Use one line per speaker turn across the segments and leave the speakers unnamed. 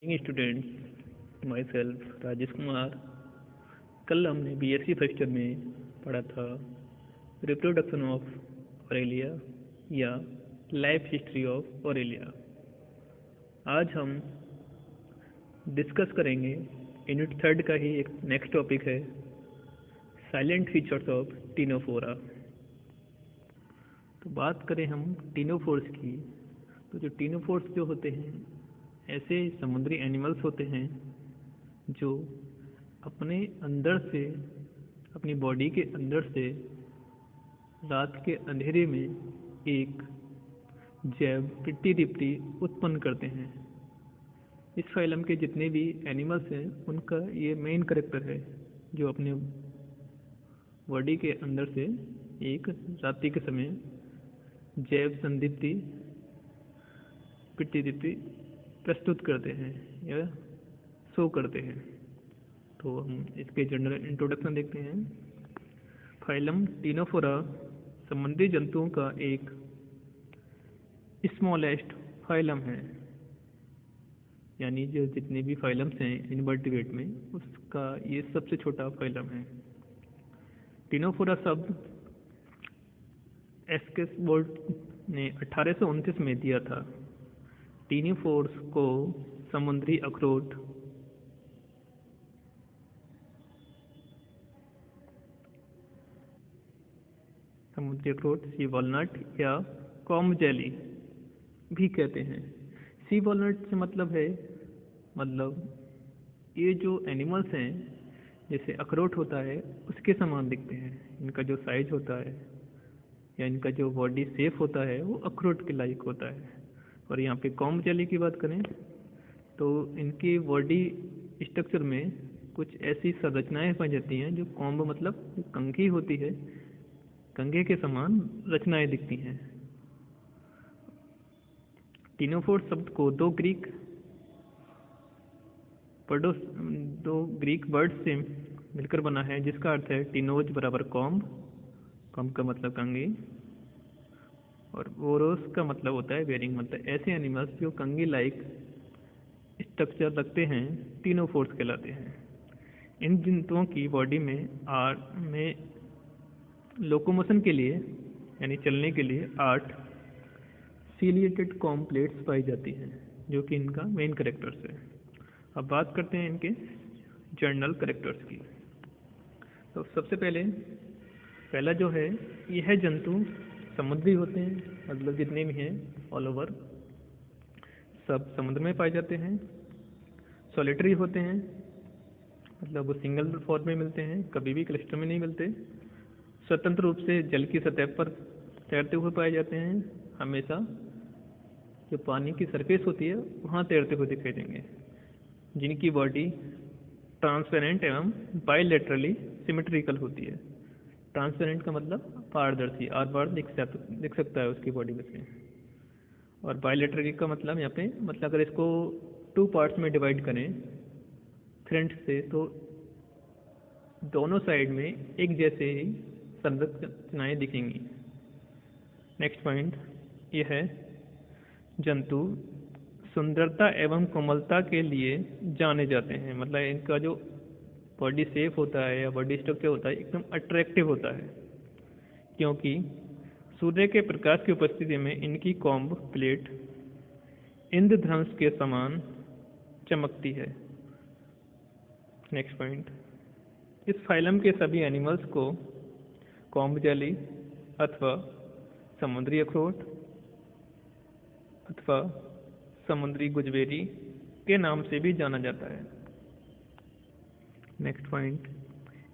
Students my self Rajesh Kumar. कल हमने BSc first year में पढ़ा था रिप्रोडक्शन ऑफ ऑरेलिया या लाइफ हिस्ट्री ऑफ ऑरेलिया। आज हम डिस्कस करेंगे यूनिट थर्ड का ही एक नेक्स्ट टॉपिक है साइलेंट फीचर्स ऑफ टीनोफोरा। तो बात करें हम टीनोफोर्स की, तो जो टीनोफोर्स जो होते हैं ऐसे समुद्री एनिमल्स होते हैं जो अपने अंदर से, अपनी बॉडी के अंदर से रात के अंधेरे में एक जैव प्रतिदीप्ति उत्पन्न करते हैं। इस फाइलम के जितने भी एनिमल्स हैं उनका ये मेन कैरेक्टर है, जो अपने बॉडी के अंदर से एक रात्रि के समय जैव संदीप्ति प्रतिदीप्ति प्रस्तुत करते हैं या शो करते हैं। तो हम इसके जनरल इंट्रोडक्शन देखते हैं। फाइलम टीनोफोरा समुद्री जंतुओं का एक स्मॉलेस्ट फाइलम है, यानी जो जितने भी फाइलम्स हैं इनवर्टिब्रेट में उसका ये सबसे छोटा फाइलम है। टीनोफोरा शब्द एस्केस बोल्ट ने 1829 में दिया था। टीनोफोर्स को समुद्री अखरोट सी वॉलनट या कॉम्ब जेली भी कहते हैं। सी वॉलनट से मतलब ये जो एनिमल्स हैं जैसे अखरोट होता है उसके समान दिखते हैं। इनका जो साइज होता है या इनका जो बॉडी शेप होता है वो अखरोट के लायक होता है। और यहाँ पे कॉम्ब जेली की बात करें तो इनकी बॉडी स्ट्रक्चर में कुछ ऐसी संरचनाएं पाई जाती हैं जो कॉम्ब मतलब कंघी होती है, कंघे के समान रचनाएं दिखती हैं। टीनोफोर्स शब्द को दो ग्रीक वर्ड से मिलकर बना है, जिसका अर्थ है टीनोज बराबर कॉम्ब, कॉम्ब का मतलब कंघी, और वोरोस का मतलब होता है बेरिंग। मतलब ऐसे एनिमल्स जो कंघी लाइक स्ट्रक्चर रखते हैं टीनोफोर्स कहलाते हैं। इन जंतुओं की बॉडी में लोकोमोशन के लिए यानी चलने के लिए 8 सीलिएटेड कॉम्ब प्लेट्स पाई जाती हैं, जो कि इनका मेन कैरेक्टर्स है। अब बात करते हैं इनके जर्नल कैरेक्टर्स की। तो सबसे पहला जो है, यह जंतु समुद्री होते हैं, मतलब जितने भी हैं ऑल ओवर सब समुद्र में पाए जाते हैं। सॉलिटरी होते हैं, मतलब वो सिंगल फॉर्म में मिलते हैं, कभी भी क्लस्टर में नहीं मिलते। स्वतंत्र रूप से जल की सतह पर तैरते हुए पाए जाते हैं, हमेशा जो पानी की सरफेस होती है वहाँ तैरते हुए दिखाई देंगे। जिनकी बॉडी ट्रांसपेरेंट एवं बायलैटरली सिमेट्रिकल होती है। ट्रांसपेरेंट का मतलब पारदर्शी, आर पार दिख सकता है उसकी बॉडी में से। और बायलैटरल का मतलब यहाँ पे मतलब अगर इसको 2 पार्ट्स में डिवाइड करें फ्रंट से, तो दोनों साइड में एक जैसे ही संरचनाएं दिखेंगी। नेक्स्ट पॉइंट, यह है जंतु सुंदरता एवं कोमलता के लिए जाने जाते हैं। मतलब इनका जो बॉडी शेप होता है या बॉडी स्ट्रक्चर होता है एकदम अट्रैक्टिव होता है, क्योंकि सूर्य के प्रकाश की उपस्थिति में इनकी कॉम्ब प्लेट इंद्रधनुष के समान चमकती है। नेक्स्ट पॉइंट, इस फाइलम के सभी एनिमल्स को कॉम्ब जेली अथवा समुद्री अखरोट अथवा समुद्री गुजबेरी के नाम से भी जाना जाता है। नेक्स्ट पॉइंट,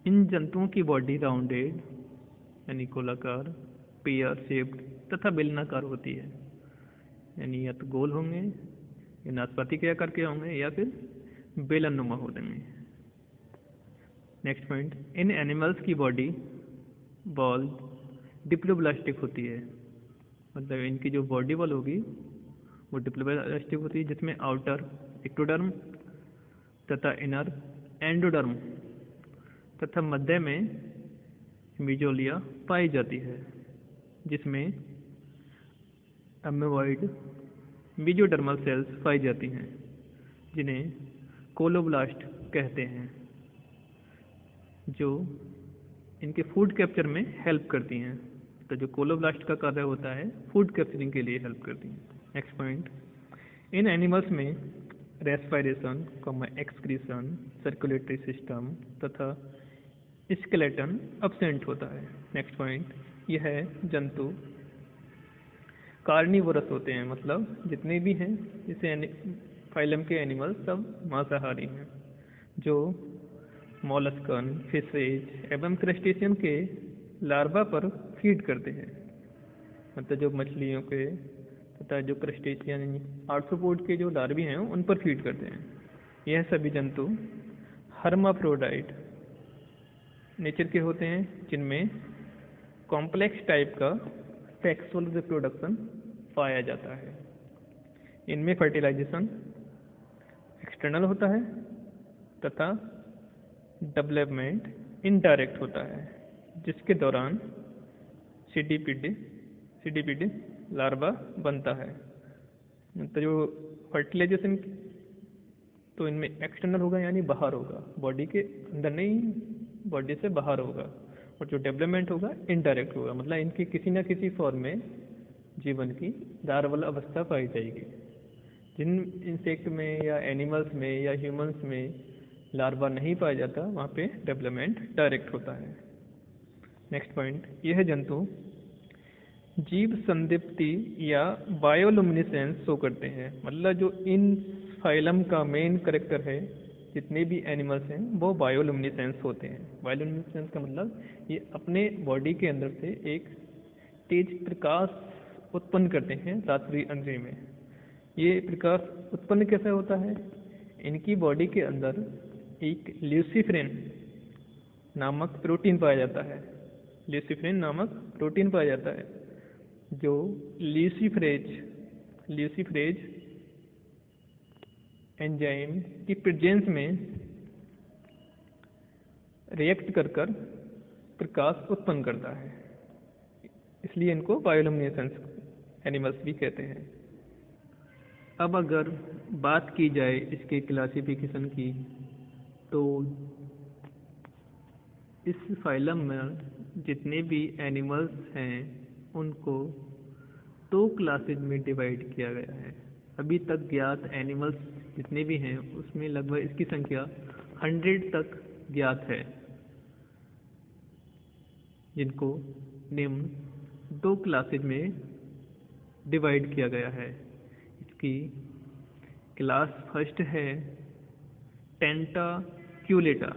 इन जंतुओं की बॉडी राउंडेड यानी गोलाकार, पेयर शेप्ड तथा बेलनाकार होती है, यानी या तो गोल होंगे या नाशपाती के आकार के होंगे या फिर बेलनुमा होंगे। नेक्स्ट पॉइंट, इन एनिमल्स की बॉडी बॉल डिप्लोब्लास्टिक होती है। मतलब इनकी जो बॉडी बॉल होगी वो डिप्लोब्लास्टिक होती है, जिसमें आउटर एक्टोडर्म तथा इनर एंडोडर्म तथा मध्य में मीजोलिया पाई जाती है, जिसमें अमेबॉइड मेसोडर्मल सेल्स पाई जाती हैं। जिन्हें कोलोब्लास्ट कहते हैं, जो इनके फूड कैप्चर में हेल्प करती हैं। तो जो कोलोब्लास्ट का कार्य होता है फूड कैप्चरिंग के लिए हेल्प करती हैं। नेक्स्ट पॉइंट, इन एनिमल्स में रेस्पिरेशन, एक्सक्रीशन, सर्कुलेटरी सिस्टम तथा स्केलेटन अब्सेंट होता है। नेक्स्ट पॉइंट, यह जंतु कार्निवोरस होते हैं, मतलब जितने भी हैं इसे फाइलम के एनिमल सब मांसाहारी हैं, जो मॉलस्कन, फिशेज एवं क्रस्टेशियन के लार्वा पर फीड करते हैं। मतलब जो मछलियों के तथा जो क्रस्टेशियन आर्थ्रोपोड के जो लार्वी हैं उन पर फीड करते हैं। यह सभी जंतु हर्माफ्रोडाइट नेचर के होते हैं, जिनमें कॉम्प्लेक्स टाइप का सेक्सुअल रिप्रोडक्शन पाया जाता है। इनमें फर्टिलाइजेशन एक्सटर्नल होता है तथा डेवलपमेंट इनडायरेक्ट होता है, जिसके दौरान सीडीपीडी लार्वा बनता है। तो जो फर्टिलाइजेशन तो इनमें एक्सटर्नल होगा, यानी बाहर होगा, बॉडी के अंदर नहीं, बॉडी से बाहर होगा। और जो डेवलपमेंट होगा इनडायरेक्ट होगा, मतलब इनकी किसी न किसी फॉर्म में जीवन की लार्वल अवस्था पाई जाएगी। जिन इंसेक्ट में या एनिमल्स में या ह्यूमंस में लार्वा नहीं पाया जाता, वहाँ पे डेवलपमेंट डायरेक्ट होता है। नेक्स्ट पॉइंट, यह जंतु जीव संदीप्ति या बायोलुमिनेसेंस शो करते हैं। मतलब जो इन फाइलम का मेन करेक्टर है, जितने भी एनिमल्स हैं वो बायोलुमिनेसेंस होते हैं। बायोलुमिनेसेंस का मतलब ये अपने बॉडी के अंदर से एक तेज प्रकाश उत्पन्न करते हैं रात्रि अंधेरे में। ये प्रकाश उत्पन्न कैसे होता है? इनकी बॉडी के अंदर एक ल्यूसीफेरिन नामक प्रोटीन पाया जाता है। ल्यूसीफेरिन नामक प्रोटीन पाया जाता है, जो ल्यूसीफरेज एंजाइम की प्रेजेंस में रिएक्ट कर प्रकाश उत्पन्न करता है, इसलिए इनको बायोलुमिनेसेंस एनिमल्स भी कहते हैं। अब अगर बात की जाए इसके क्लासिफिकेशन की, तो इस फाइलम में जितने भी एनिमल्स हैं उनको 2 क्लासेज में डिवाइड किया गया है। अभी तक ज्ञात एनिमल्स जितने भी हैं उसमें लगभग इसकी संख्या 100 तक ज्ञात है, जिनको निम्न 2 क्लासेज में डिवाइड किया गया है। इसकी क्लास फर्स्ट है टेंटाक्यूलेटा।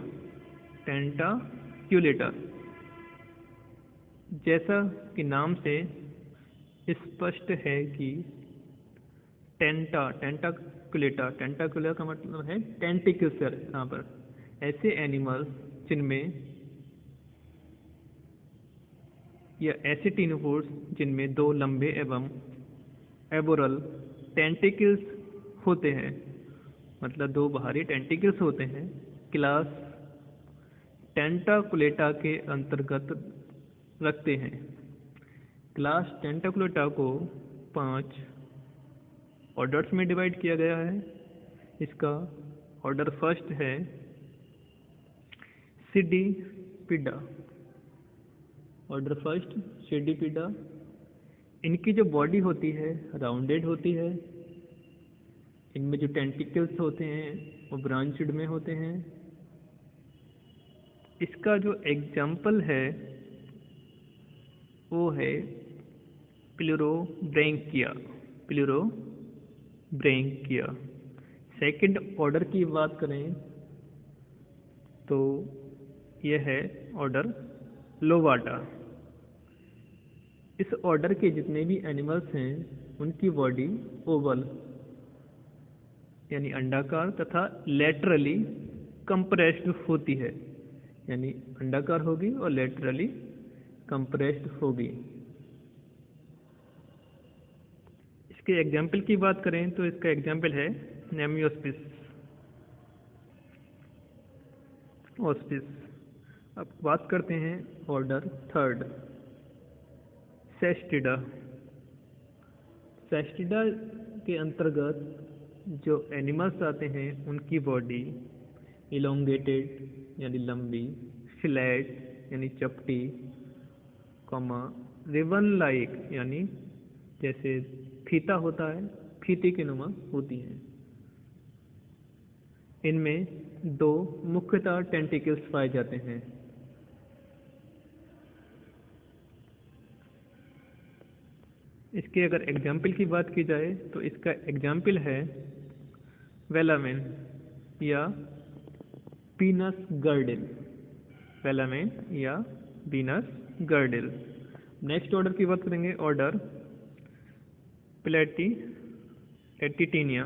जैसा कि नाम से स्पष्ट है कि टेंटाक्यूलेटा का मतलब है टेंटिकल्स। यहाँ पर ऐसे एनिमल्स जिनमें या ऐसे टीनोफोर्स जिनमें 2 लंबे एवं एबोरल टेंटिकल्स होते हैं, मतलब 2 बाहरी टेंटिकल्स होते हैं, क्लास टेंटाकुलेटा के अंतर्गत रखते हैं। क्लास टेंटाकुलेटा को 5 ऑर्डर्स में डिवाइड किया गया है। इसका ऑर्डर फर्स्ट है सीडीपिडा। Order first सीडीपिडा। इनकी जो बॉडी होती है राउंडेड होती है। इनमें जो टेंटिकल्स होते हैं वो ब्रांचड में होते हैं। इसका जो एग्जाम्पल है वो है प्लूरोब्रैंकिया। सेकंड ऑर्डर की बात करें तो यह है ऑर्डर लोवाटा। इस ऑर्डर के जितने भी एनिमल्स हैं उनकी बॉडी ओवल यानी अंडाकार तथा लेटरली कंप्रेस्ड होती है, यानी अंडाकार होगी और लेटरली कंप्रेस्ड होगी। इसके एग्जाम्पल की बात करें तो इसका एग्जाम्पल है नेमियोस्पिस, ऑस्पिस। अब बात करते हैं ऑर्डर थर्ड सेस्टिडा। सेस्टिडा के अंतर्गत जो एनिमल्स आते हैं उनकी बॉडी इलोंगेटेड यानी लंबी, फ्लैट यानी चपटी, कॉमा रिबन लाइक यानी जैसे फीता होता है, फीते के नुमा होती हैं। इनमें दो मुख्यतः टेंटिकल्स पाए जाते हैं। इसके अगर एग्जाम्पल की बात की जाए तो इसका एग्जाम्पल है वेलामेन या वीनस गर्डिल, वेलामेन या वीनस गर्डिल। नेक्स्ट ऑर्डर की बात करेंगे, ऑर्डर प्लेटिटिनिया।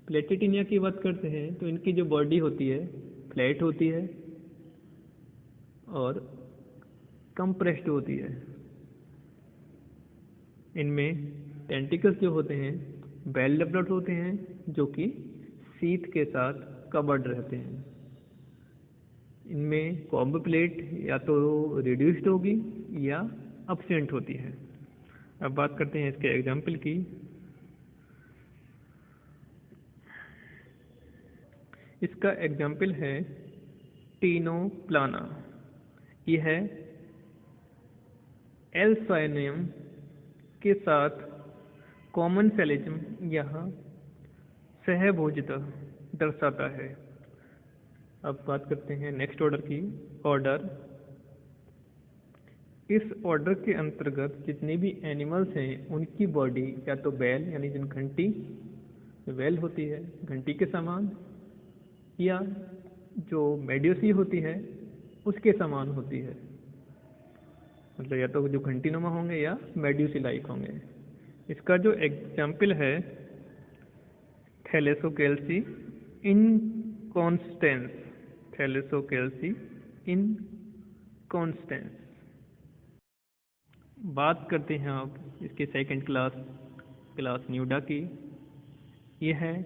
प्लेटिटिनिया की बात करते हैं तो इनकी जो बॉडी होती है फ्लैट होती है और कंप्रेस्ड होती है। इनमें टेंटिकल्स जो होते हैं वेल डेवलप्ड होते हैं जो कि शीथ के साथ कवर्ड रहते हैं। इनमें कॉम्ब प्लेट या तो रिड्यूस्ड होगी या अब्सेंट होती है। अब बात करते हैं इसके एग्जाम्पल की। इसका एग्जाम्पल है टीनोप्लाना। यह एल्साइनियम के साथ कॉमन फेलिज्म या सहभोजिता दर्शाता है। अब बात करते हैं नेक्स्ट ऑर्डर की, ऑर्डर। इस ऑर्डर के अंतर्गत जितने भी एनिमल्स हैं उनकी बॉडी या तो बैल यानी जिन घंटी बैल होती है घंटी के समान, या जो मेड्यूसी होती है उसके समान होती है, मतलब या तो जो घंटी नुमा होंगे या मेड्यूसी लाइक होंगे। इसका जो एग्जाम्पल है थैलेसोकेल्सी इनकॉन्स्टेंस, थैलेसोकेल्सी इनकॉन्स्टेंस। बात करते हैं अब इसके सेकंड क्लास न्यूडा की। यह है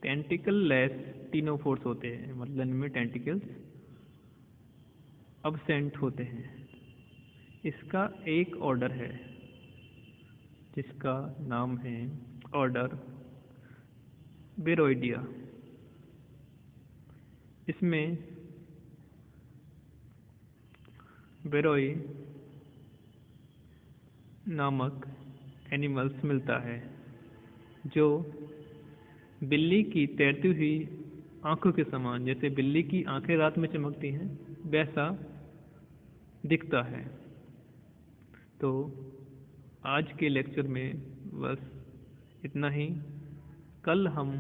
टेंटिकल लेस टीनोफोर्स होते हैं, मतलब इनमें टेंटिकल्स अब्सेंट होते हैं। इसका एक ऑर्डर है जिसका नाम है ऑर्डर बेरोइडिया। इसमें बेरोई नामक एनिमल्स मिलता है जो बिल्ली की तैरती हुई आंखों के समान, जैसे बिल्ली की आंखें रात में चमकती हैं वैसा दिखता है। तो आज के लेक्चर में बस इतना ही। कल हम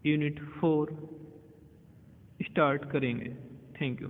यूनिट 4 स्टार्ट करेंगे। Thank you.